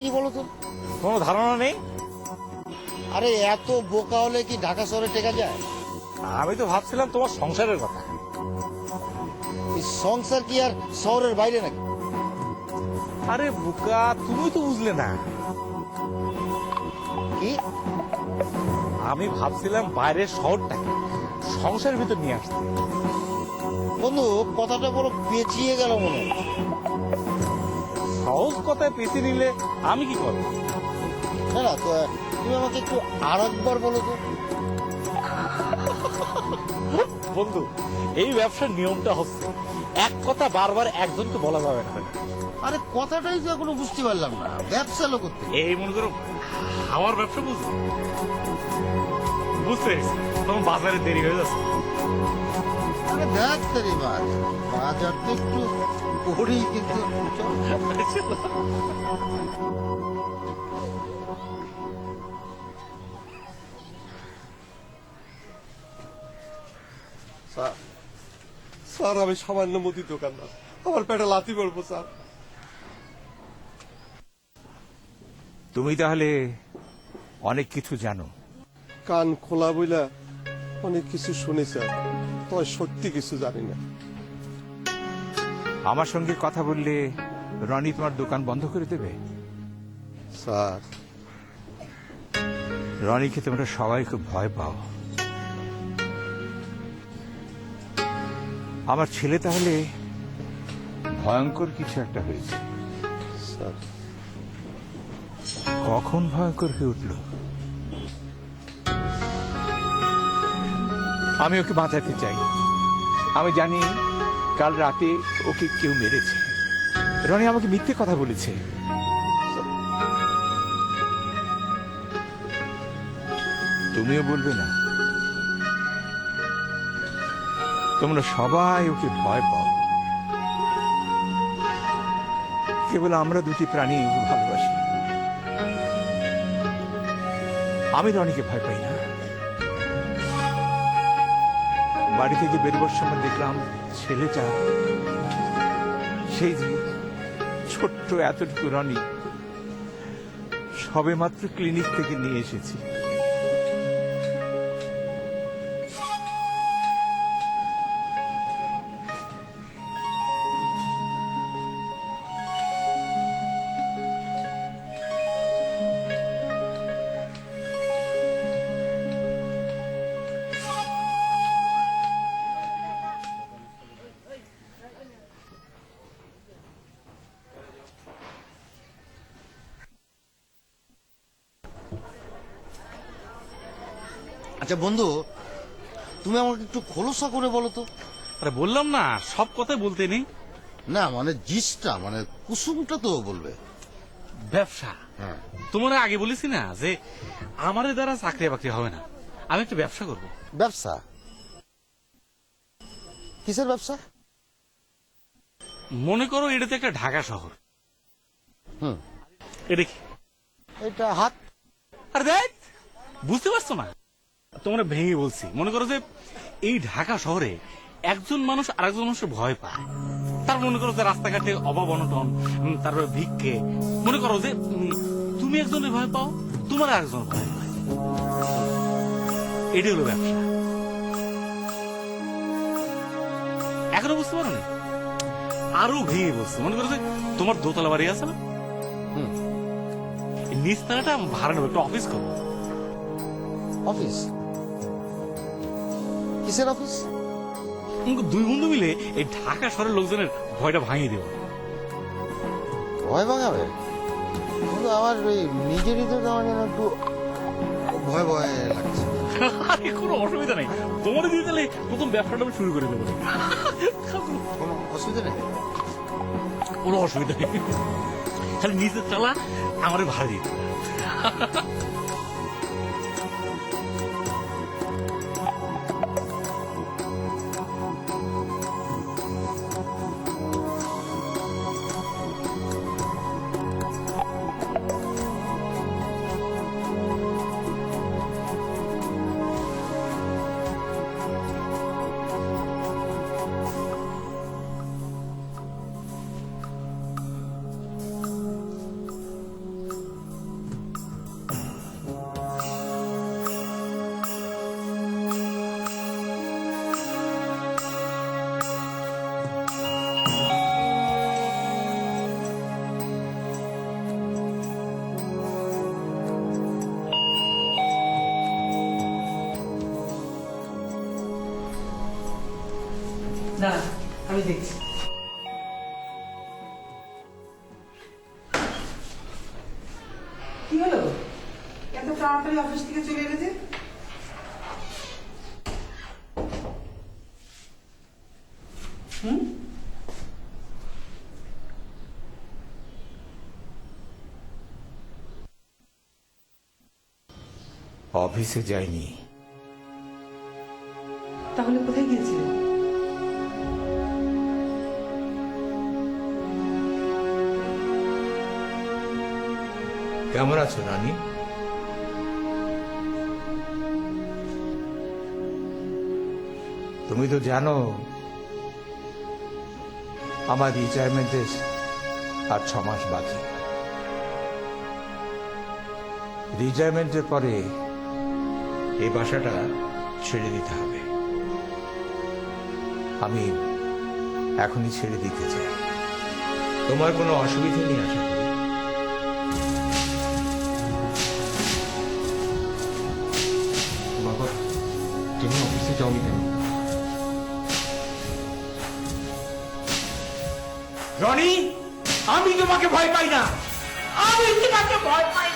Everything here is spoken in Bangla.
কি বলতো? কোনো ধারণা নেই। আরে এত বোকা হলে কি ঢাকা শহরে টেকা যায়? আমি তো ভাবছিলাম তোমার সংসারের কথা। এই সংসার কি আর শহরের বাইরে নাকি? আরে বুকা, তুমি তো বুঝলে না। কি? আমি ভাবছিলাম বাইরের শহরটাকে সংসারের ভিতর নিয়ে আসতে। বন্ধু, কথাটা বড় পেঁচিয়ে গেল মনে হয়। সহজ কথায় পেঁচে নিলে আমি কি করবো? না না, তো তুমি আমাকে একটু আর একবার বলো তো। বন্ধু, এই ব্যবসার নিয়মটা হচ্ছে এক কথা বারবার একজনকে বলা যাবে না। আরে কথাটাই তো এখনো বুঝতে পারলাম না, ব্যবসা লোক করতে। এই মনে করো আমার ব্যবসা বুঝতে বুঝতে পেরেছি, তোমার বাজারে দেরি হয়ে যাচ্ছে। আরে দেখ তারি বাজার তো একটু করি, কিন্তু স্যার স্যার আমি সামান্য মুদি দোকানদার, আমার পেটে লাথি পড়বো স্যার। তুমি তাহলে অনেক কিছু জানো। কান খোলা বইলা অনেক কিছু শুনি স্যার, তবে সত্যি কিছু জানি না। আমার সঙ্গে কথা বললে রনি তোমার দোকান বন্ধ করে দেবে। স্যার রনিকে তোমরা সবাই খুব ভয় পাও। আমার ছেলে তাহলে ভয়ঙ্কর কিছু একটা হয়েছে। স্যার কখন ভয়ঙ্কর হয়ে উঠল? আমি ওকে বাঁচাতে চাই। আমি জানি কাল রাতে ওকে কেউ মেরেছে। রনি আমাকে মিথ্যে কথা বলেছে। তুমিও বলবে না? তোমরা সবাই ওকে ভয় পাও, কেবল আমরা দুটি প্রাণী ওকে ভালোবাসি। আমি রনিকে ভয় পাই না। বাড়ি থেকে বেরোবার সময় দেখলাম ছেলেটা, সেই যে ছোট্ট এতটুকু রনি, সবে মাত্র ক্লিনিক থেকে নিয়ে এসেছি। আচ্ছা বন্ধু, তুমি আমাকে একটু খোলসা করে বলো তো। আরে বললাম না, সব কথাই বলতে নেই। না মানে জিসটা, মানে কুসুমটা তো বলবে। ব্যবসা, হ্যাঁ। তোমার আগে বলেছি না যে আমার দ্বারা চাকরি বাকরি হবে না, আমি একটা ব্যবসা করব। ব্যবসা? কিসের ব্যবসা? মনে করো এটা তো একটা ঢাকা শহর। হুম। এটা কি? এটা হাত। আরে দেখ, বুঝতে পারছো না? তোমরা ভেঙে বলছি। মনে করো যে এই ঢাকা শহরে একজন মানুষ আরেকজন মানুষের ভয় পায়। তার মনে করো যে রাস্তাঘাটে অভাব অনটন, তারপরে ভিক্ষে। মনে করো যে তুমি একজনের ভয় পাও, তোমার আরেকজন ভয় পায়। এটাই হলো ব্যবসা। এখনো বুঝতে পারো না? আরো ভেঙে বলছি। মনে করো যে তোমার দোতলা বাড়ি আছে না, হুম। এই নিচতলাটা ভাড়া নেবো, একটা অফিস করবো। অফিস? কিসের অফিস? দুই বন্ধু মিলে এই ঢাকা শহরের লোকজনের ভয়টা ভাঙিয়ে দেবো। ভয় ভাঙাবে? কিন্তু আমার ওই নিজেরই তো কেমন যেন একটু ভয় ভয় লাগছে। আরে কোনো অসুবিধা নেই, তোমার দিয়ে তাহলে প্রথম ব্যবসাটা আমি শুরু করে দেবো। কোনো অসুবিধা নেই? কোনো অসুবিধা নেই, খালি নিজের চালা আমার ভাড়া দিতে। না আমি দেখছি। কি হলো, এত তাড়াতাড়ি অফিস থেকে চলে এলে যে? অফিসে যাইনি। তাহলে কোথায় গিয়েছিলেন? কেমন আছো রানী? তুমি তো জানো আমার রিটায়ারমেন্টের আর 6 মাস বাকি। রিটায়ারমেন্টের পরে এই বাসাটা ছেড়ে দিতে হবে। আমি এখনই ছেড়ে দিতে চাই। তোমার কোনো অসুবিধা নেই আশা করি? বাবা, তুমি অফিসে যাওনি কেন? রনি, আমি তোমাকে ভয় পাই না। আমি তোমাকে ভয় পাই